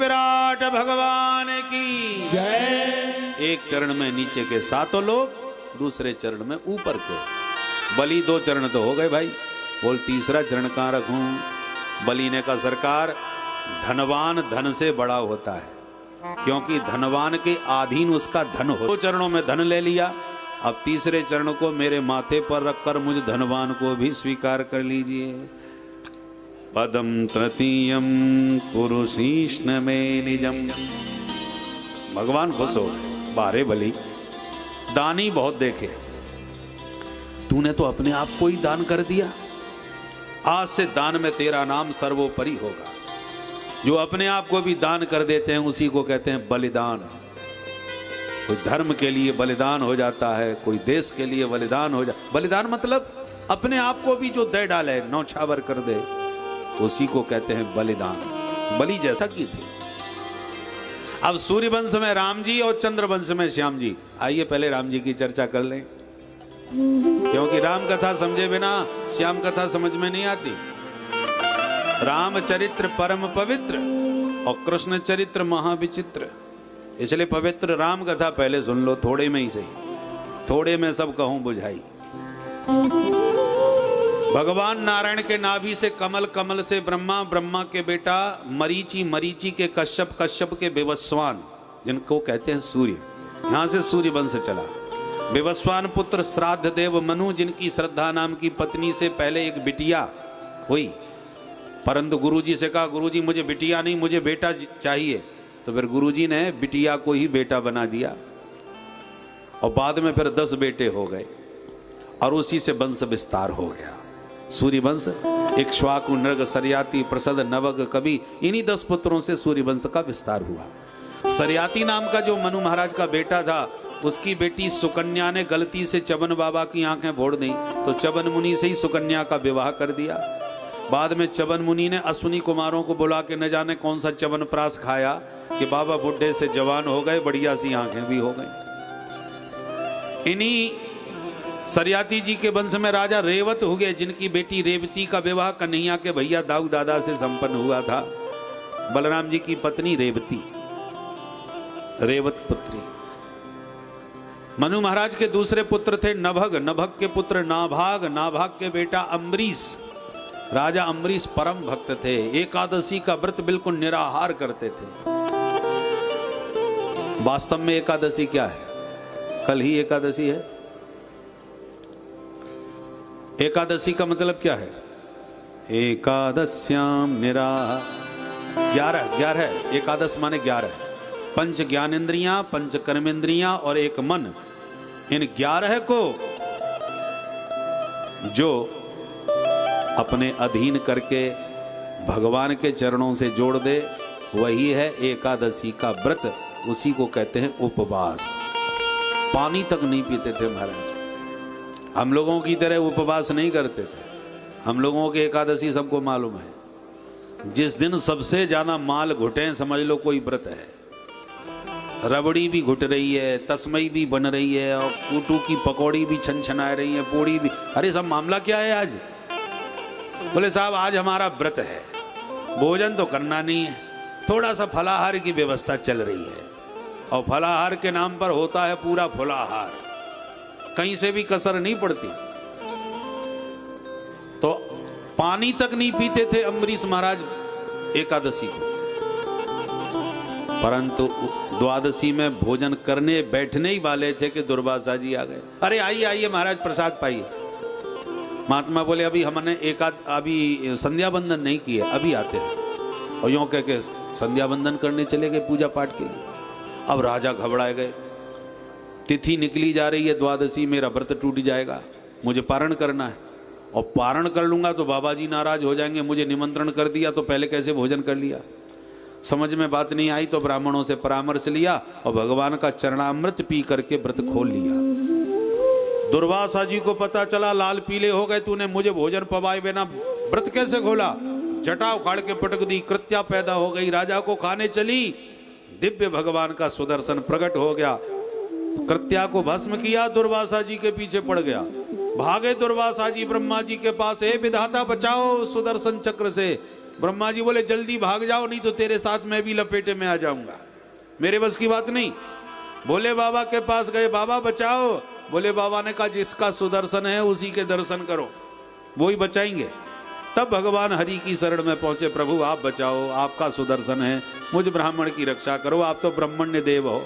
विराट भगवान की जय। एक चरण में नीचे के 7 लोग, दूसरे चरण में ऊपर के। बलि 2 चरण तो हो गए भाई, बोल तीसरा चरण कहाँ रखूं? बलि ने कहा सरकार, धनवान धन से बड़ा होता है, क्योंकि धनवान के अधीन उसका धन हो। 2 चरणों में धन ले लिया, अब तीसरे चरण को मेरे माथे पर रखकर मुझ धनवान को भी स्वीकार कर लीजिए। पदम तृतीयम कुरुशीष्ण में निजम। भगवान खुश हो गए, बारे बलि दानी बहुत देखे, तूने तो अपने आप को ही दान कर दिया, आज से दान में तेरा नाम सर्वोपरि होगा। जो अपने आप को भी दान कर देते हैं उसी को कहते हैं बलिदान। कोई धर्म के लिए बलिदान हो जाता है, कोई देश के लिए बलिदान हो बलिदान मतलब अपने आप को भी जो दे डाले, नौछावर कर दे, उसी को कहते हैं बलिदान। बलि जैसा की थी। अब सूर्य वंश में राम जी और चंद्र वंश में श्याम जी। आइए पहले राम जी की चर्चा कर लें, क्योंकि राम कथा समझे बिना श्याम कथा समझ में नहीं आती। राम चरित्र परम पवित्र और कृष्ण चरित्र महाविचित्र, इसलिए पवित्र राम कथा पहले सुन लो, थोड़े में ही सही, थोड़े में सब कहूं बुझाई। भगवान नारायण के नाभि से कमल, कमल से ब्रह्मा, ब्रह्मा के बेटा मरीचि, मरीचि के कश्यप, कश्यप के विवस्वान, जिनको कहते हैं सूर्य, यहां से सूर्य वंश चला। विवस्वान पुत्र श्राद्ध देव मनु, जिनकी श्रद्धा नाम की पत्नी से पहले एक बिटिया हुई, परंतु गुरुजी से कहा गुरुजी मुझे बिटिया नहीं, मुझे बेटा चाहिए, तो फिर गुरुजी ने बिटिया को ही बेटा बना दिया और बाद में फिर 10 बेटे हो गए और उसी से वंश विस्तार हो गया। सूर्य वंश इक्ष्वाकु, नृग, सरियाती, प्रसद, नवग, कवि, इन्हीं 10 पुत्रों से सूर्य वंश का विस्तार हुआ। सरियाती नाम का जो मनु महाराज का बेटा था, उसकी बेटी सुकन्या ने गलती से चवन बाबा की आंखें फोड़ दी, तो चवन मुनि से ही सुकन्या का विवाह कर दिया। बाद में चवन मुनि ने अश्विनी कुमारों को बुला के न जाने कौन सा चवन प्रास खाया कि बाबा बुढ़े से जवान हो गए, बढ़िया सी आंखें भी हो गई। इन्हीं सरियाती जी के वंश में राजा रेवत हो गए, जिनकी बेटी रेवती का विवाह कन्हैया के भैया दाऊ दादा से संपन्न हुआ था। बलराम जी की पत्नी रेवती, रेवत पुत्री। मनु महाराज के दूसरे पुत्र थे नभग, नभग के पुत्र नाभाग, नाभाग के बेटा अम्बरीश। राजा अम्बरीश परम भक्त थे, एकादशी का व्रत बिल्कुल निराहार करते थे। वास्तव में एकादशी क्या है? कल ही एकादशी है। एकादशी का मतलब क्या है? एकादश्याम निराहार। 11 एकादश माने 11। पंच ज्ञानेन्द्रियां, पंच कर्मेंद्रियां और एक मन, इन 11 को जो अपने अधीन करके भगवान के चरणों से जोड़ दे, वही है एकादशी का व्रत। उसी को कहते हैं उपवास। पानी तक नहीं पीते थे महाराज, हम लोगों की तरह उपवास नहीं करते थे। हम लोगों की एकादशी सबको मालूम है, जिस दिन सबसे ज्यादा माल घुटे समझ लो कोई व्रत है। रबड़ी भी घुट रही है, तस्मई भी बन रही है, और कूटू की पकौड़ी भी छनछना रही है, पूड़ी भी। अरे सब मामला क्या है आज? बोले साहब आज हमारा व्रत है, भोजन तो करना नहीं है, थोड़ा सा फलाहार की व्यवस्था चल रही है, और फलाहार के नाम पर होता है पूरा फलाहार, कहीं से भी कसर नहीं पड़ती। तो पानी तक नहीं पीते थे अम्बरीश महाराज एकादशी को, परंतु द्वादशी में भोजन करने बैठने ही वाले थे कि दुर्वासा जी आ गए। अरे आइए आइए महाराज प्रसाद पाइए। महात्मा बोले अभी हमने अभी संध्या बंदन नहीं किए, अभी आते हैं। और यूं कह के संध्या बंदन करने चले गए पूजा पाठ के लिए। अब राजा घबराए गए, तिथि निकली जा रही है द्वादशी, मेरा व्रत टूट जाएगा, मुझे पारण करना है, और पारण कर लूंगा तो बाबा जी नाराज हो जाएंगे, मुझे निमंत्रण कर दिया तो पहले कैसे भोजन कर लिया। समझ में बात नहीं आई तो ब्राह्मणों से परामर्श लिया और भगवान का चरणामृत पी करके व्रत खोल लिया। दुर्वासा जी को पता चला, लाल पीले हो गए, तूने मुझे भोजन पवाए बिना व्रत कैसे खोला? जटा उखाड़ के पटक दी, कृत्या पैदा हो गई, राजा को खाने चली, दिव्य भगवान का सुदर्शन प्रकट हो गया, कृत्या को भस्म किया, दुर्वासा जी के पीछे पड़ गया। भागे दुर्वासा जी ब्रह्मा जी के पास, हे विधाता बचाओ सुदर्शन चक्र से। ब्रह्मा जी बोले जल्दी भाग जाओ, नहीं तो तेरे साथ मैं भी लपेटे में आ जाऊंगा, मेरे बस की बात नहीं। बोले बाबा के पास गए, बाबा बचाओ। बोले बाबा ने कहा जिसका सुदर्शन है उसी के दर्शन करो, वो ही बचाएंगे। तब भगवान हरि की शरण में पहुंचे, प्रभु आप बचाओ, आपका सुदर्शन है, मुझ ब्राह्मण की रक्षा करो, आप तो ब्रह्मण्य देव हो।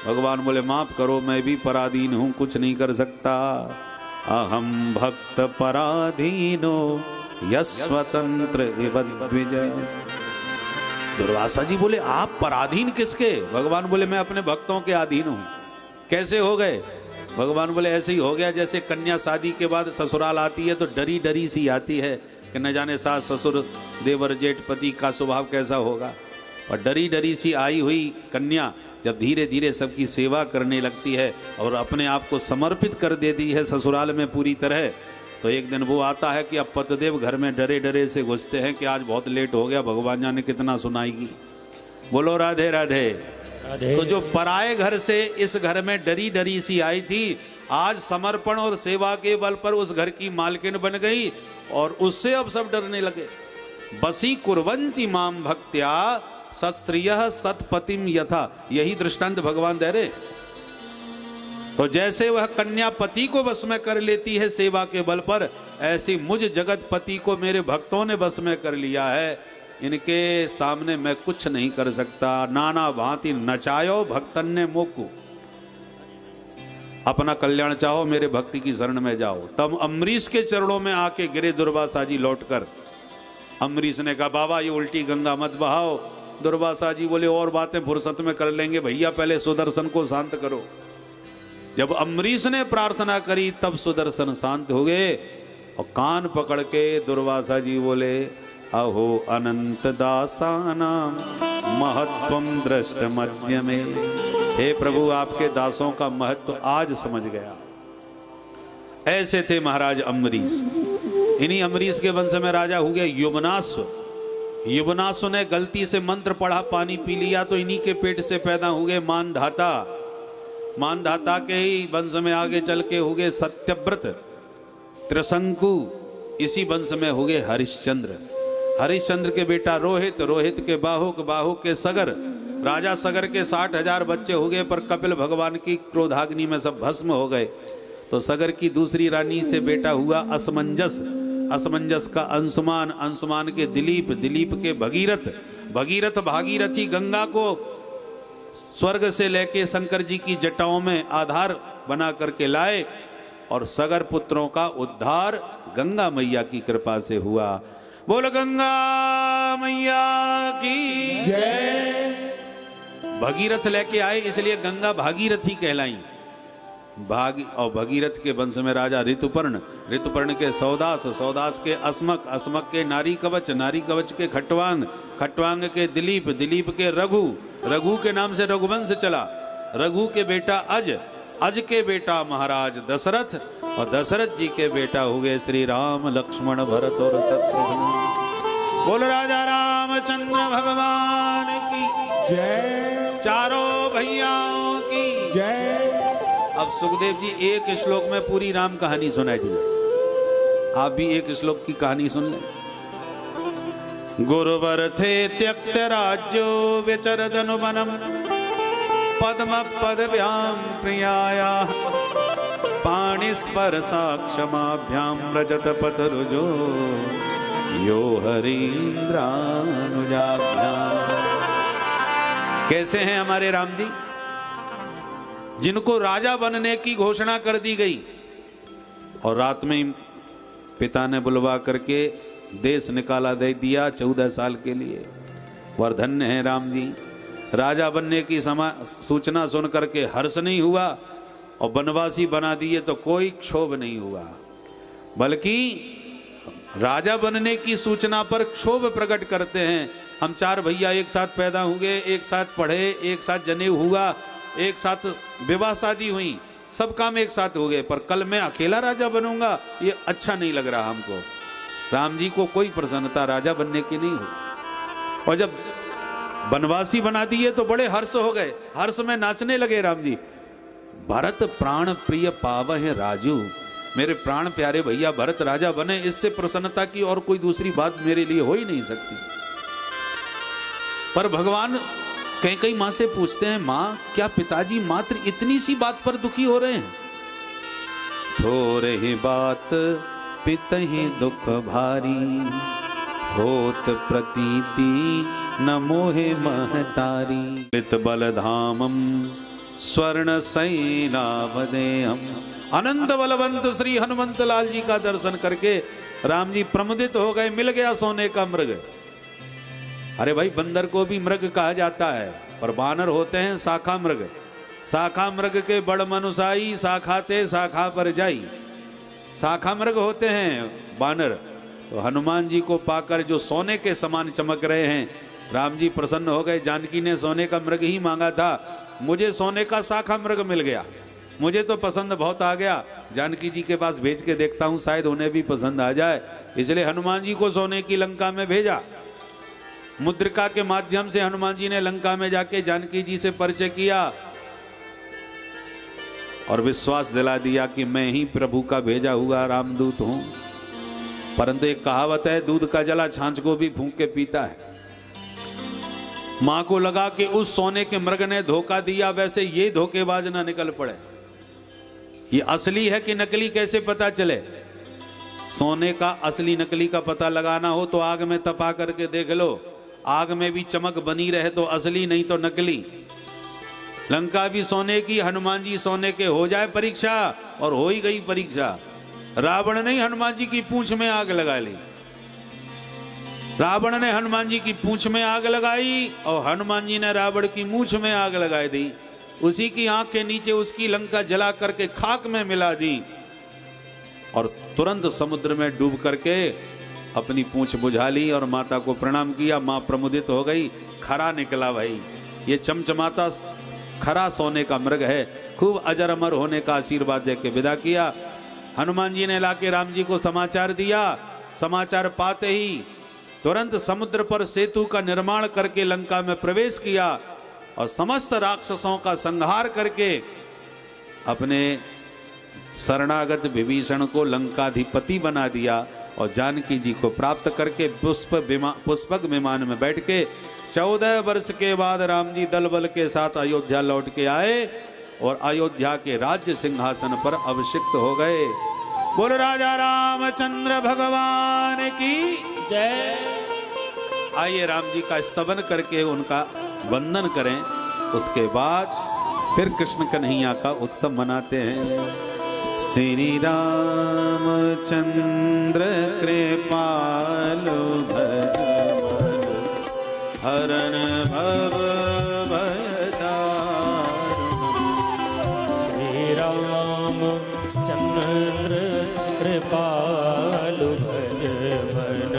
भगवान बोले माफ करो, मैं भी पराधीन हूं, कुछ नहीं कर सकता। अहम भक्त पराधीनो यस्वतंत्र इव द्विजय। दुर्वासा जी बोले आप पराधीन किसके? भगवान बोले मैं अपने भक्तों के अधीन हूं। कैसे हो गए? भगवान बोले ऐसे ही हो गया जैसे कन्या शादी के बाद ससुराल आती है तो डरी डरी सी आती है कि न जाने सास ससुर देवर जेठ पति का स्वभाव कैसा होगा। और डरी डरी सी आई हुई कन्या जब धीरे धीरे सबकी सेवा करने लगती है और अपने आप को समर्पित कर देती है ससुराल में पूरी तरह, तो एक दिन वो आता है कि अब पतिदेव घर में डरे डरे से घुसते हैं कि आज बहुत लेट हो गया, भगवान जाने कितना सुनाएगी। बोलो राधे राधे। तो जो पराए घर से इस घर में डरी डरी सी आई थी, आज समर्पण और सेवा के बल पर उस घर की मालकिन बन गई और उससे अब सब डरने लगे। बसी कुर्वन्ति माम भक्त्या सत्स्त्रियः सत्पतिम यथा, यही दृष्टांत भगवान दे रहे। तो जैसे वह कन्या पति को बस में कर लेती है सेवा के बल पर, ऐसी मुझ जगत पति को मेरे भक्तों ने बस में कर लिया है। इनके सामने मैं कुछ नहीं कर सकता। नाना भांति नचायो भक्तन ने मोकू, अपना कल्याण चाहो मेरे भक्ति की शरण में जाओ। तब अम्बरीश के चरणों में आके गिरे दुर्वासा जी लौटकर। अम्बरीश ने कहा बाबा ये उल्टी गंगा मत बहाओ। दुर्वासा जी बोले और बातें फुर्सत में कर लेंगे भैया, पहले सुदर्शन को शांत करो। जब अम्बरीश ने प्रार्थना करी तब सुदर्शन शांत हो गए और कान पकड़ के दुर्वासा जी बोले अहो अनंत दासानाम महत्वम दृष्ट मध्य में। हे प्रभु आपके दासों का महत्व आज समझ गया। ऐसे थे महाराज अम्बरीश। इन्हीं अम्बरीश के वंश में राजा हो गया युवनासु। युवनासु ने गलती से मंत्र पढ़ा, पानी पी लिया, तो इन्हीं के पेट से पैदा हो गए मानधाता। मानधाता के ही वंश में आगे चल के हो गए सत्यव्रत, त्रिशंकु। इसी वंश में हो गए हरिश्चंद्र। हरिश्चंद्र के बेटा रोहित, रोहित के बाहु के सगर। राजा सगर के 60,000 बच्चे हो गए, पर कपिल भगवान की क्रोधाग्नि में सब भस्म हो गए। तो सगर की दूसरी रानी से बेटा हुआ असमंजस, असमंजस का अंशुमान, अंशुमान के दिलीप, दिलीप के भगीरथ, भगीरथ भागीरथी गंगा को स्वर्ग से लेके शंकर जी की जटाओं में आधार बना करके लाए और सगर पुत्रों का उद्धार गंगा मैया की कृपा से हुआ। बोल गंगा मैया की जय। भगीरथ लेके आए इसलिए गंगा भागीरथी कहलाई। और भगीरथ के वंश में राजा ऋतुपर्ण, ऋतुपर्ण के सौदास, सौदास के अस्मक, अस्मक के नारी कवच, नारी कवच के खट्वांग, खट्वांग के दिलीप, दिलीप के रघु, रघु के नाम से रघुवंश चला। रघु के बेटा अज, अज के बेटा महाराज दशरथ, और दशरथ जी के बेटा हो गए श्री राम, लक्ष्मण, भरत और शत्रुघ्न। बोल राजा रामचंद्र भगवान की जय। चारों भैयाओं की जय। अब सुखदेव जी एक श्लोक में पूरी राम कहानी सुनाई दी, आप भी एक श्लोक की कहानी सुन लें। गुरुवर थे त्यक्त राज्यो विचरदनुवनम पद्म पदव्याम प्रियाया पाणिस्पर्शाक्षमाभ्याम रजत पथरुजो यो हरीन्द्रानुजाभ्याम। कैसे हैं हमारे राम जी, जिनको राजा बनने की घोषणा कर दी गई और रात में पिता ने बुलवा करके देश निकाला दे दिया 14 साल के लिए। वर्धन्य है राम जी। राजा बनने की सूचना सुन करके हर्ष नहीं हुआ और बनवासी बना दिए तो कोई क्षोभ नहीं हुआ, बल्कि राजा बनने की सूचना पर क्षोभ प्रकट करते हैं। हम 4 भैया एक साथ पैदा हुए, एक साथ पढ़े, एक साथ जनेऊ हुआ, एक साथ विवाह शादी हुई, सब काम एक साथ हो गए, पर कल मैं अकेला राजा बनूंगा, ये अच्छा नहीं लग रहा हमको। राम जी को कोई प्रसन्नता राजा बनने की नहीं हुई। और जब बनवासी बना दिए तो बड़े हर्ष हो गए, हर्ष में नाचने लगे राम जी। भरत प्राण प्रिय पावह राजू, मेरे प्राण प्यारे भैया भरत राजा बने, इससे प्रसन्नता की और कोई दूसरी बात मेरे लिए हो ही नहीं सकती। पर भगवान कई मां से पूछते हैं, मां क्या पिताजी मात्र इतनी सी बात पर दुखी हो रहे हैं? थोरे ही बात पितहि दुख भारी, होत प्रतीति न मोहे महतारी। पित बल धामम स्वर्ण सैनावदेयम। अनंत बलवंत श्री हनुमंत लाल जी का दर्शन करके राम जी प्रमुदित हो गए, मिल गया सोने का मृग। अरे भाई, बंदर को भी मृग कहा जाता है, पर बानर होते हैं शाखा मृग। शाखा मृग के बड़ मनुसाई, शाखाते शाखा पर जाई। शाखा मृग होते हैं बानर। तो हनुमान जी को पाकर जो सोने के समान चमक रहे हैं, राम जी प्रसन्न हो गए। जानकी ने सोने का मृग ही मांगा था, मुझे सोने का शाखा मृग मिल गया, मुझे तो पसंद बहुत आ गया। जानकी जी के पास भेज के देखता हूं, शायद उन्हें भी पसंद आ जाए। इसलिए हनुमान जी को सोने की लंका में भेजा। मुद्रिका के माध्यम से हनुमान जी ने लंका में जाके जानकी जी से परिचय किया और विश्वास दिला दिया कि मैं ही प्रभु का भेजा हुआ रामदूत हूं। परंतु एक कहावत है, दूध का जला छाछ को भी फूंक के पीता है। मां को लगा कि उस सोने के मृग ने धोखा दिया, वैसे ये धोखेबाज ना निकल पड़े। ये असली है कि नकली कैसे पता चले? सोने का असली नकली का पता लगाना हो तो आग में तपा करके देख लो, आग में भी चमक बनी रहे तो असली, नहीं तो नकली। लंका भी सोने की, हनुमान जी सोने के, हो जाए परीक्षा। और हो ही गई परीक्षा। रावण ने हनुमान जी की पूंछ में आग लगा ली। रावण ने हनुमान जी की पूंछ में आग लगाई और हनुमान जी ने रावण की मूंछ में आग लगाई दी। उसी की आंख के नीचे उसकी लंका जला करके खाक में मिला दी और तुरंत समुद्र में डूब करके अपनी पूंछ बुझा ली और माता को प्रणाम किया। मां प्रमुदित हो गई, खरा निकला भाई, ये चमचमाता खरा सोने का मृग है। खूब अजर अमर होने का आशीर्वाद देके विदा किया। हनुमान जी ने लाके राम जी को समाचार दिया। समाचार पाते ही तुरंत समुद्र पर सेतु का निर्माण करके लंका में प्रवेश किया और समस्त राक्षसों का संहार करके अपने शरणागत विभीषण को लंकाधिपति बना दिया और जानकी जी को प्राप्त करके पुष्पक विमान में बैठ के 14 वर्ष के बाद राम जी दल बल के साथ अयोध्या लौट के आए और अयोध्या के राज्य सिंहासन पर अभिषिक्त हो गए। बोल राजा रामचंद्र भगवान की जय। आइए राम जी का स्तवन करके उनका वंदन करें, उसके बाद फिर कृष्ण कन्हैया का उत्सव मनाते हैं। श्री रामचंद्र कृपालु भज हरण भव भय दारुण। श्री रामचंद्र कृपालु भज मन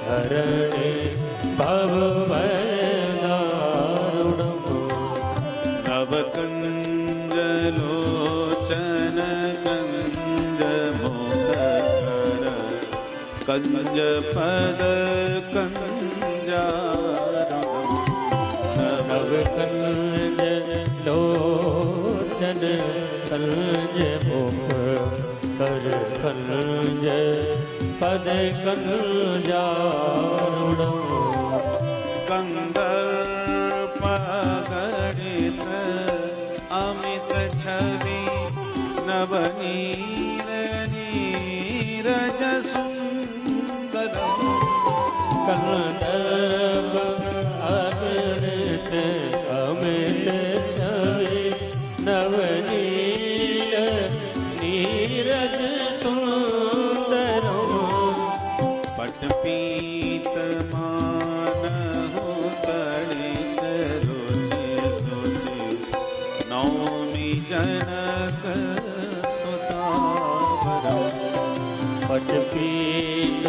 हरण भव भय दारुण। नव कंज लोचन कंज मुख कर कंज पद कंजारुण। नव कंज लोचन कंज मुख कर कंज पद कंजारुण। कंदर्प गणित अमित छवि नवनीर नीरज सुंदर। कंदर्प गणित अमित छवि नवनीर नीरज सुंदर। पट पीत जनक सुतावरम। पटपीत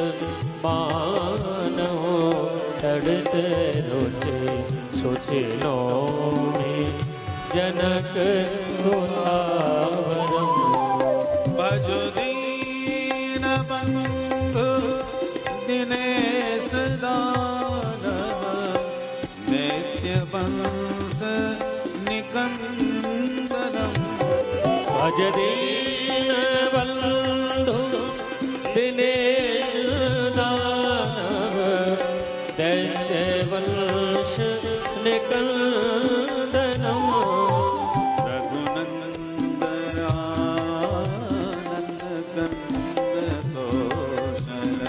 मानो तड़त रोचे सोचे नौमी जनक सुतावरम। भजो दीन बंधु दिनेश दानव नित्य वंश निकंदनम। भज दीन बंधु दिनेश दानव दैत्य वंश निकंदनम रघुनंदनानंद कंद तोषण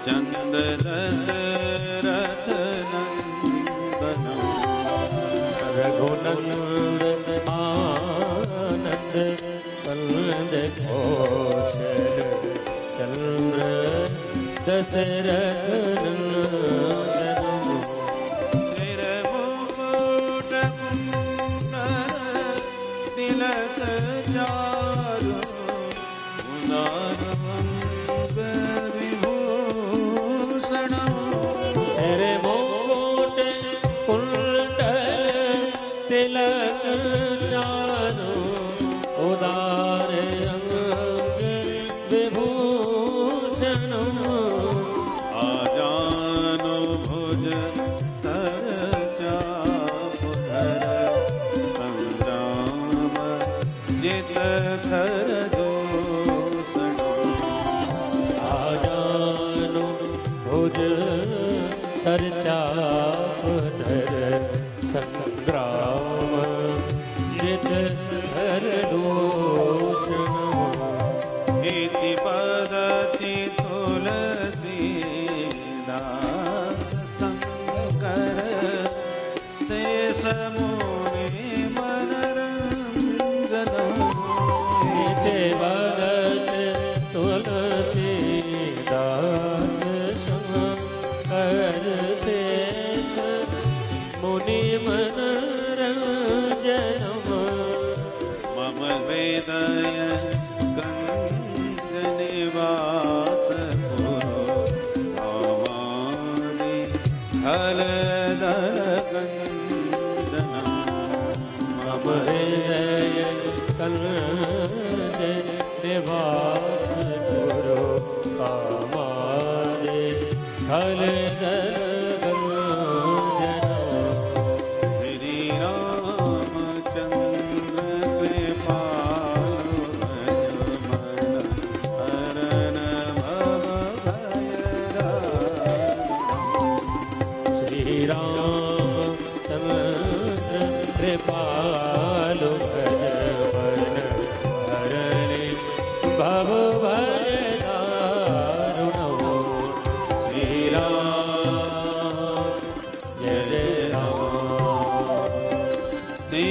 चंद दशरथ नंदनम रघुनंद आनंद कंद घोषण चंद्र दशरथ नंदनम तिरमुकुट कुंडल तिलक चारु उदार अंग विभूषण सिर मुकुट कुंडल तिलक चारु उदार अंग विभूषण आजानु भुज तर चाप धर संग्राम जित धर दोषण आजानु भुज सरचाप धर संग्राम जित धर दोषण इति पदति तुलसीदास शंकर शेष मुनि मनरंजन नित्य भगत तुलसीदास शंकर शेष मुनि मनरंजनम मम हृदय कंज निवास पुरो रामादि हलदल कंदन मम हृदय कंज निवास पुरो कामारे हलदल श्री रामचंद्र कृपालु भज मन हरन भव भय श्री राम चंद्र कृपालु भज मन हरणे भव भय दारुणो श्री राम जय जय राम श्री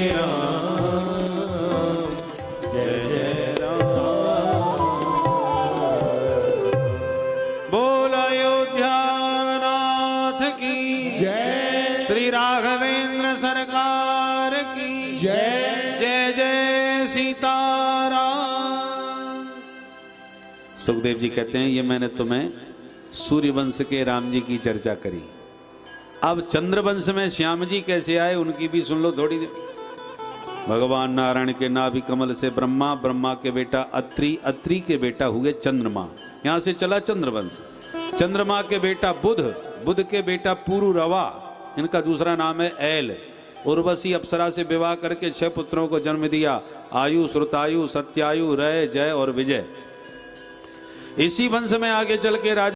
राम जय जय राम बोल अयोध्यानाथ की जय श्री राघवेंद्र सरकार की जय जय जय सीताराम। सुखदेव जी कहते हैं ये मैंने तुम्हें सूर्यवंश के राम जी की चर्चा करी। अब चंद्रवंश में श्याम जी कैसे आए उनकी भी सुन लो थोड़ी देर। भगवान नारायण के नाभि कमल से ब्रह्मा, ब्रह्मा के बेटा अत्रि, अत्रि के बेटा हुए चंद्रमा, यहां से चला चंद्रवंश। चंद्रमा के बेटा बुध, बुध के बेटा पुरुरवा, इनका दूसरा नाम है ऐल। उर्वशी अप्सरा से विवाह करके 6 पुत्रों को जन्म दिया, आयु, श्रुतायु, सत्यायु, रय, जय और विजय। इसी वंश में आगे चल के राजा